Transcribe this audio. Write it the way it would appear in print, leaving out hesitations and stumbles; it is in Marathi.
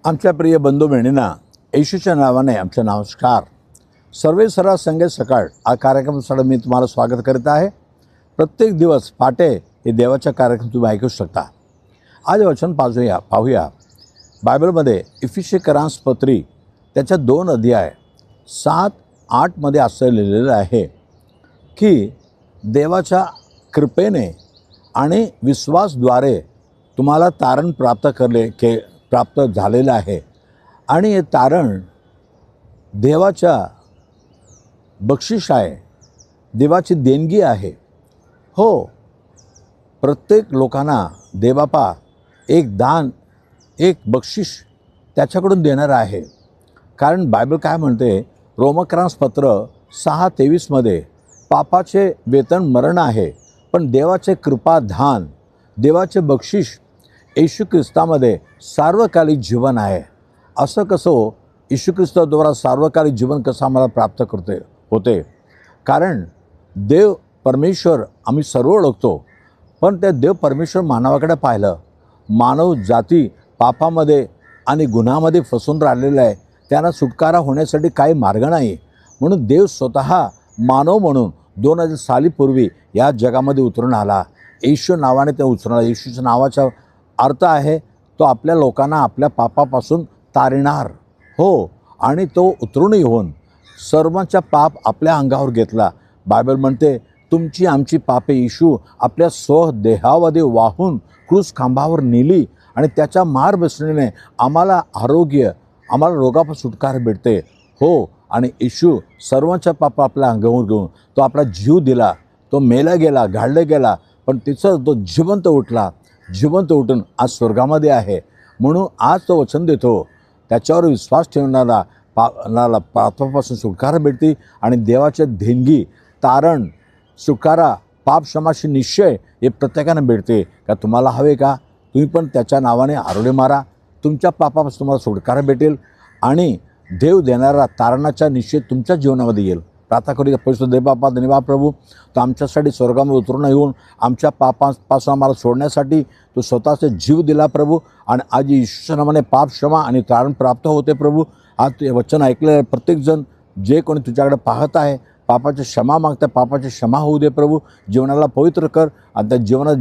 आमच्या प्रिय बंधू बहिणींना येशूच्या नावाने आमचे नमस्कार. सर्वे सरा संगे सकाळ हा कार्यक्रमासाठी मी तुम्हाला स्वागत करीत आहे. प्रत्येक दिवस पहाटे हे देवाचा कार्यक्रम तुम्ही ऐकू शकता. आज वचन पाहूया बायबलमध्ये इफिसिकरांस पत्री त्याच्या 2 अध्याय 7-8 असं लिहिलेलं आहे की देवाच्या कृपेने आणि विश्वासद्वारे तुम्हाला तारण प्राप्त झालेलं आहे. आणि हे तारण देवाच्या बक्षीस आहे, देवाची देणगी आहे. हो, प्रत्येक लोकांना देवबापा एक दान, एक बक्षीस त्याच्याकडून देणार आहे. कारण बायबल काय म्हणते, रोमकरांस पत्र 6:23 पापाचे वेतन मरण आहे, पण देवाचे कृपादान, देवाचे बक्षीस येशू ख्रिस्तामध्ये सार्वकालिक जीवन आहे. असं कसं येशू ख्रिस्ताद्वारा सार्वकालिक जीवन कसं आम्हाला प्राप्त होते? कारण देव परमेश्वर आम्ही सर्व ओळखतो, पण त्या देव परमेश्वर मानवाकडे पाहिलं. मानव जाती पापामध्ये आणि गुन्ह्यामध्ये फसून राहिलेला आहे. त्यांना सुटकारा होण्यासाठी काही मार्ग नाही. म्हणून देव स्वतः मानव म्हणून 2000 सालीपूर्वी या जगामध्ये उतरून आला. येशू नावाने ते उतरून आला. येशूच्या नावाचा अर्थ आहे तो आपल्या लोकांना आपल्या पापापासून तारणार. हो, आणि तो उतरून येऊन सर्वांचा पाप आपल्या अंगावर घेतला. बायबल म्हणते, तुमची आमची पापे येशू आपल्या स्वदेहामध्ये वाहून क्रूस खांबावर नेली आणि त्याच्या मार बसण्याने आम्हाला आरोग्य, आम्हाला रोगापासून सुटकार भेटते. हो, आणि येशू सर्वांच्या पाप आपल्या अंगावर घेऊन तो आपला जीव दिला. तो मेला गेला, गाळला गेला, पण तिचं तो जिवंत उठून आज स्वर्गामध्ये आहे. म्हणून आज तो वचन देतो, त्याच्यावर विश्वास ठेवणारा पापापासून सुटकारा भेटते आणि देवाच्या देणगी, तारण, सुटकारा, पाप क्षमाशी निश्चय हे प्रत्येकानं भेटते. का तुम्हाला हवे का? तुम्ही पण त्याच्या नावाने आरोळे मारा, तुमच्या पापापासून तुम्हाला सुटकारा भेटेल आणि देव देणारा तारणाचा निश्चय तुमच्या जीवनामध्ये येईल. प्रार्थना करूया. पैसे दे बापा, धन्यवाद प्रभू, तो आमच्यासाठी स्वर्गामध्ये उतरून येऊन आमच्या पापापासून आम्हाला सोडण्यासाठी तो स्वतःचा जीव दिला प्रभू. आणि आज येशूच्या नावाने पाप क्षमा आणि तारण प्राप्त होते प्रभू. आज ते वचन ऐकलेलं प्रत्येकजण जे कोणी तुझ्याकडे पाहत आहे, पापाची क्षमा मागता, पापाची क्षमा होऊ दे प्रभू. जीवनाला पवित्र कर आणि त्या जीवनात